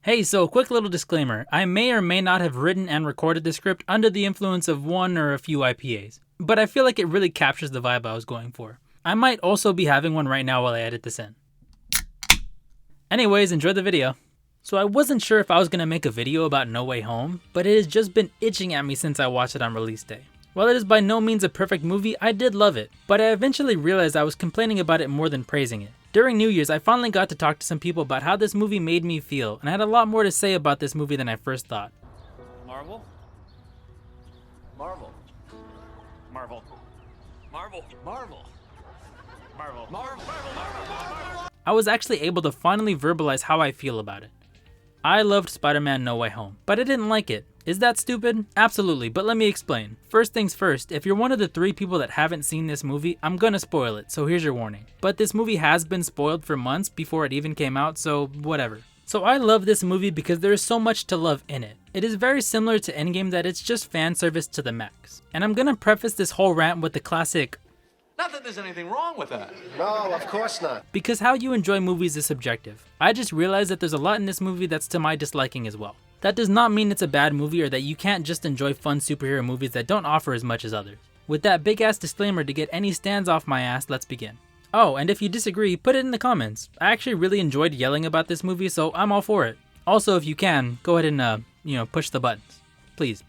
Hey, so quick little disclaimer. I may or may not have written and recorded the script under the influence of one or a few IPAs, but I feel like it really captures the vibe I was going for. I might also be having one right now while I edit this in. Anyways, enjoy the video. So I wasn't sure if I was going to make a video about No Way Home, but it has just been itching at me since I watched it on release day. While it is by no means a perfect movie, I did love it, but I eventually realized I was complaining about it more than praising it. During New Year's, I finally got to talk to some people about how this movie made me feel, and I had a lot more to say about this movie than I first thought. Marvel? Marvel. Marvel. Marvel. Marvel. Marvel. Marvel. Marvel. I was actually able to finally verbalize how I feel about it. I loved Spider-Man No Way Home, but I didn't like it. Is that stupid? Absolutely, but let me explain. First things first, if you're one of the 3 people that haven't seen this movie, I'm gonna spoil it, so here's your warning. But this movie has been spoiled for months before it even came out, so whatever. So I love this movie because there is so much to love in it. It is very similar to Endgame that it's just fan service to the max. And I'm gonna preface this whole rant with the classic, Not that there's anything wrong with that. No, of course not. because how you enjoy movies is subjective. I just realized that there's a lot in this movie that's to my disliking as well. That does not mean it's a bad movie or that you can't just enjoy fun superhero movies that don't offer as much as others. With that big ass disclaimer to get any stands off my ass, let's begin. Oh, and if you disagree, put it in the comments. I actually really enjoyed yelling about this movie, so I'm all for it. Also, if you can, go ahead and push the buttons. Please,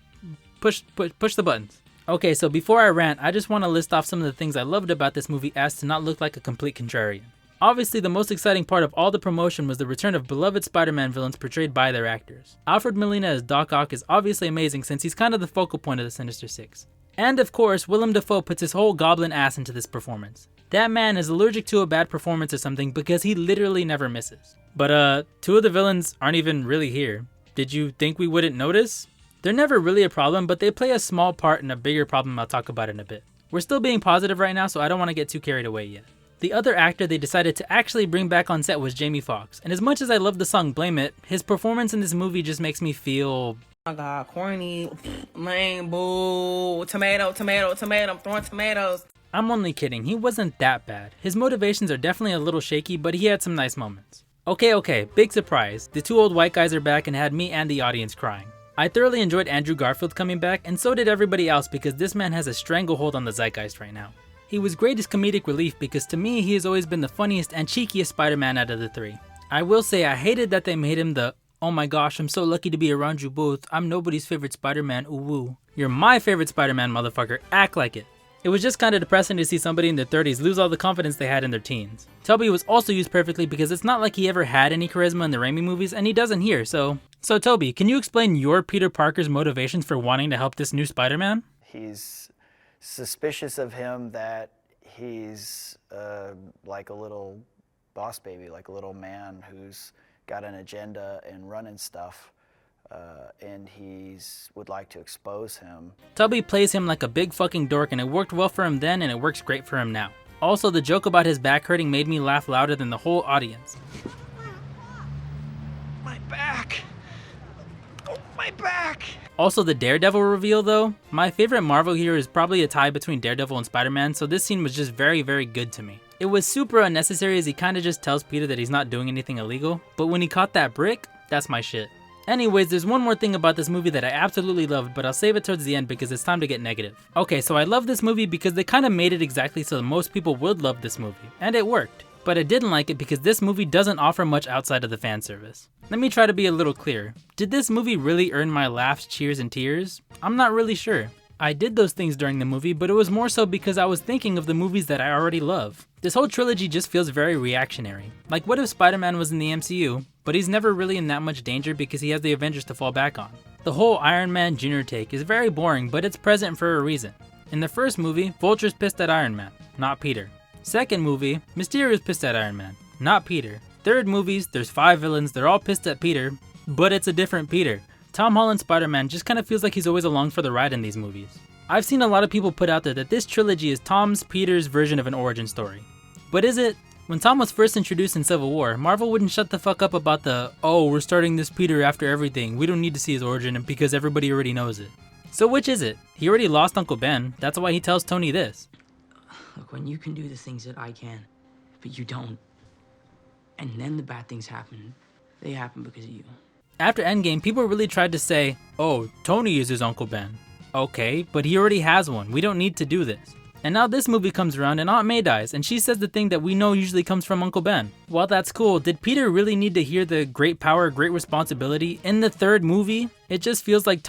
push the buttons. Okay, so before I rant, I just want to list off some of the things I loved about this movie as to not look like a complete contrarian. Obviously, the most exciting part of all the promotion was the return of beloved Spider-Man villains portrayed by their actors. Alfred Molina as Doc Ock is obviously amazing since he's kind of the focal point of the Sinister Six. And of course, Willem Dafoe puts his whole goblin ass into this performance. That man is allergic to a bad performance or something because he literally never misses. But 2 of the villains aren't even really here. Did you think we wouldn't notice? They're never really a problem, but they play a small part in a bigger problem I'll talk about in a bit. We're still being positive right now, so I don't want to get too carried away yet. The other actor they decided to actually bring back on set was Jamie Foxx, and as much as I love the song Blame It, his performance in this movie just makes me feel... Oh my god, corny, lame, boo, tomato, I'm throwing tomatoes. I'm only kidding, he wasn't that bad. His motivations are definitely a little shaky, but he had some nice moments. Okay, big surprise. The 2 old white guys are back and had me and the audience crying. I thoroughly enjoyed Andrew Garfield coming back, and so did everybody else because this man has a stranglehold on the zeitgeist right now. He was great as comedic relief because to me he has always been the funniest and cheekiest Spider-Man out of the 3. I will say I hated that they made him the, oh my gosh, I'm so lucky to be around you both, I'm nobody's favorite Spider-Man, ooh woo. You're my favorite Spider-Man, motherfucker, act like it. It was just kinda depressing to see somebody in their 30s lose all the confidence they had in their teens. Tobey was also used perfectly because it's not like he ever had any charisma in the Raimi movies and he doesn't here, so Tobey, can you explain your Peter Parker's motivations for wanting to help this new Spider-Man? He's suspicious of him that he's like a little boss baby, like a little man who's got an agenda and running stuff, and would like to expose him. Tubby plays him like a big fucking dork and it worked well for him then and it works great for him now. Also, the joke about his back hurting made me laugh louder than the whole audience. My back. Oh, my back. Also, the Daredevil reveal though, my favorite Marvel hero is probably a tie between Daredevil and Spider-Man, so this scene was just very good to me. It was super unnecessary as he kinda just tells Peter that he's not doing anything illegal, but when he caught that brick, that's my shit. Anyways, there's one more thing about this movie that I absolutely loved, but I'll save it towards the end because it's time to get negative. Okay, so I love this movie because they kinda made it exactly so most people would love this movie, and it worked. But I didn't like it because this movie doesn't offer much outside of the fan service. Let me try to be a little clearer. Did this movie really earn my laughs, cheers, and tears? I'm not really sure. I did those things during the movie, but it was more so because I was thinking of the movies that I already love. This whole trilogy just feels very reactionary. Like what if Spider-Man was in the MCU, but he's never really in that much danger because he has the Avengers to fall back on. The whole Iron Man Jr. take is very boring, but it's present for a reason. In the first movie, Vulture's pissed at Iron Man, not Peter. Second movie, Mysterio's pissed at Iron Man, not Peter. Third movies, there's 5 villains, they're all pissed at Peter, but it's a different Peter. Tom Holland's Spider-Man just kind of feels like he's always along for the ride in these movies. I've seen a lot of people put out there that this trilogy is Tom's Peter's version of an origin story. But is it? When Tom was first introduced in Civil War, Marvel wouldn't shut the fuck up about the, oh, we're starting this Peter after everything, we don't need to see his origin because everybody already knows it. So which is it? He already lost Uncle Ben, that's why he tells Tony this. Look, when you can do the things that I can, but you don't, and then the bad things happen, they happen because of you. After Endgame, people really tried to say, oh, Tony is his Uncle Ben. Okay, but he already has one, we don't need to do this. And now this movie comes around and Aunt May dies, and she says the thing that we know usually comes from Uncle Ben. While that's cool, did Peter really need to hear the great power, great responsibility in the third movie? It just feels like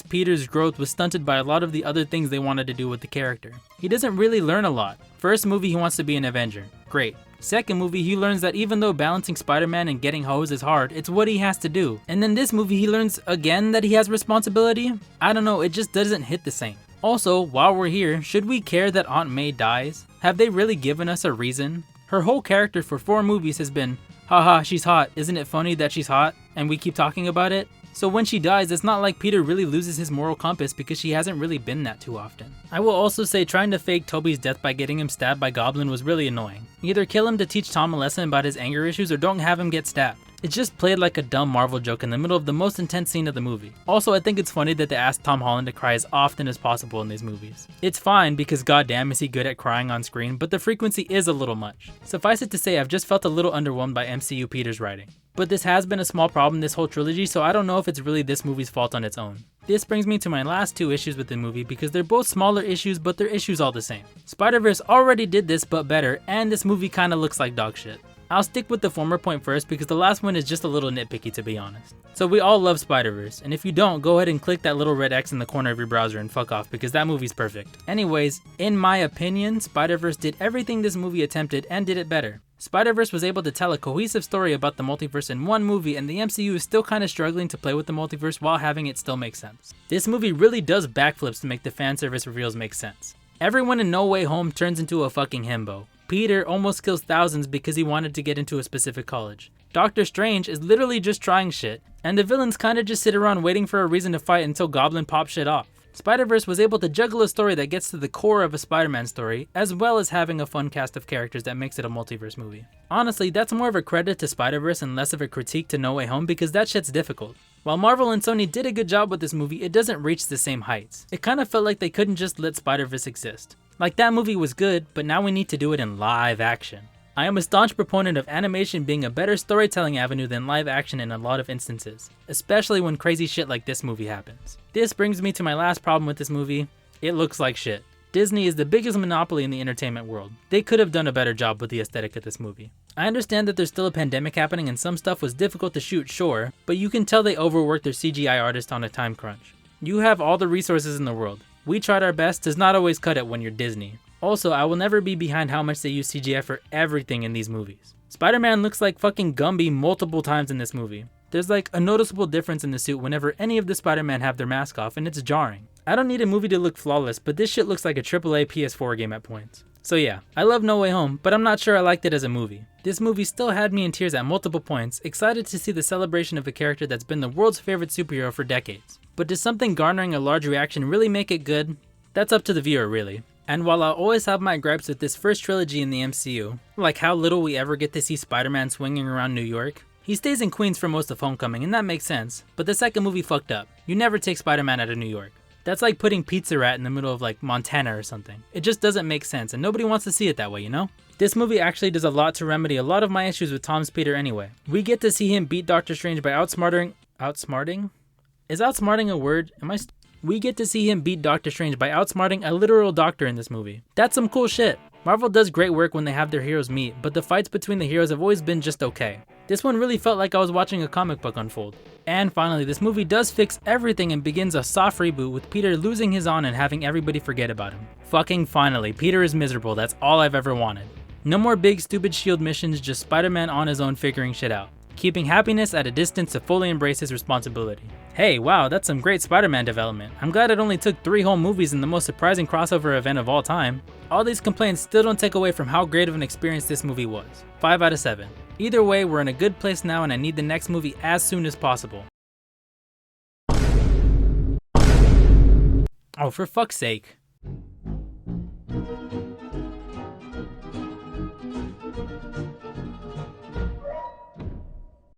Peter's growth was stunted by a lot of the other things they wanted to do with the character. He doesn't really learn a lot. First movie, he wants to be an Avenger. Great. Second movie, he learns that even though balancing Spider-Man and getting hoes is hard, it's what he has to do. And then this movie, he learns again that he has responsibility? I don't know, it just doesn't hit the same. Also, while we're here, should we care that Aunt May dies? Have they really given us a reason? Her whole character for 4 movies has been, haha, she's hot, isn't it funny that she's hot? And we keep talking about it? So when she dies, it's not like Peter really loses his moral compass because she hasn't really been that too often. I will also say trying to fake Toby's death by getting him stabbed by Goblin was really annoying. Either kill him to teach Tom a lesson about his anger issues or don't have him get stabbed. It just played like a dumb Marvel joke in the middle of the most intense scene of the movie. Also, I think it's funny that they asked Tom Holland to cry as often as possible in these movies. It's fine because goddamn is he good at crying on screen, but the frequency is a little much. Suffice it to say, I've just felt a little underwhelmed by MCU Peter's writing. But this has been a small problem this whole trilogy, so I don't know if it's really this movie's fault on its own. This brings me to my last 2 issues with the movie because they're both smaller issues, but they're issues all the same. Spider-Verse already did this but better, and this movie kinda looks like dog shit. I'll stick with the former point first because the last one is just a little nitpicky to be honest. So we all love Spider-Verse, and if you don't, go ahead and click that little red X in the corner of your browser and fuck off because that movie's perfect. Anyways, in my opinion, Spider-Verse did everything this movie attempted and did it better. Spider-Verse was able to tell a cohesive story about the multiverse in one movie, and the MCU is still kinda struggling to play with the multiverse while having it still make sense. This movie really does backflips to make the fan service reveals make sense. Everyone in No Way Home turns into a fucking himbo. Peter almost kills thousands because he wanted to get into a specific college. Doctor Strange is literally just trying shit, and the villains kinda just sit around waiting for a reason to fight until Goblin pops shit off. Spider-Verse was able to juggle a story that gets to the core of a Spider-Man story, as well as having a fun cast of characters that makes it a multiverse movie. Honestly, that's more of a credit to Spider-Verse and less of a critique to No Way Home because that shit's difficult. While Marvel and Sony did a good job with this movie, it doesn't reach the same heights. It kinda felt like they couldn't just let Spider-Verse exist. Like that movie was good, but now we need to do it in live action. I am a staunch proponent of animation being a better storytelling avenue than live action in a lot of instances, especially when crazy shit like this movie happens. This brings me to my last problem with this movie. It looks like shit. Disney is the biggest monopoly in the entertainment world. They could have done a better job with the aesthetic of this movie. I understand that there's still a pandemic happening and some stuff was difficult to shoot, sure, but you can tell they overworked their CGI artist on a time crunch. You have all the resources in the world. We tried our best does not always cut it when you're Disney. Also, I will never be behind how much they use CGI for everything in these movies. Spider-Man looks like fucking Gumby multiple times in this movie. There's like a noticeable difference in the suit whenever any of the Spider-Man have their mask off and it's jarring. I don't need a movie to look flawless, but this shit looks like a AAA PS4 game at points. So yeah, I love No Way Home, but I'm not sure I liked it as a movie. This movie still had me in tears at multiple points, excited to see the celebration of a character that's been the world's favorite superhero for decades. But does something garnering a large reaction really make it good? That's up to the viewer really. And while I'll always have my gripes with this first trilogy in the MCU, like how little we ever get to see Spider-Man swinging around New York, he stays in Queens for most of Homecoming and that makes sense, but the second movie fucked up. You never take Spider-Man out of New York. That's like putting Pizza Rat in the middle of like Montana or something. It just doesn't make sense and nobody wants to see it that way, you know? This movie actually does a lot to remedy a lot of my issues with Tom's Peter anyway. We get to see him beat Doctor Strange by outsmarting? Is outsmarting a word? We get to see him beat Doctor Strange by outsmarting a literal doctor in this movie. That's some cool shit. Marvel does great work when they have their heroes meet, but the fights between the heroes have always been just okay. This one really felt like I was watching a comic book unfold. And finally, this movie does fix everything and begins a soft reboot with Peter losing his on and having everybody forget about him. Fucking finally, Peter is miserable, that's all I've ever wanted. No more big stupid SHIELD missions, just Spider-Man on his own figuring shit out. Keeping happiness at a distance to fully embrace his responsibility. Hey, wow, that's some great Spider-Man development. I'm glad it only took 3 whole movies in the most surprising crossover event of all time. All these complaints still don't take away from how great of an experience this movie was. 5 out of 7. Either way, we're in a good place now and I need the next movie as soon as possible. Oh, for fuck's sake.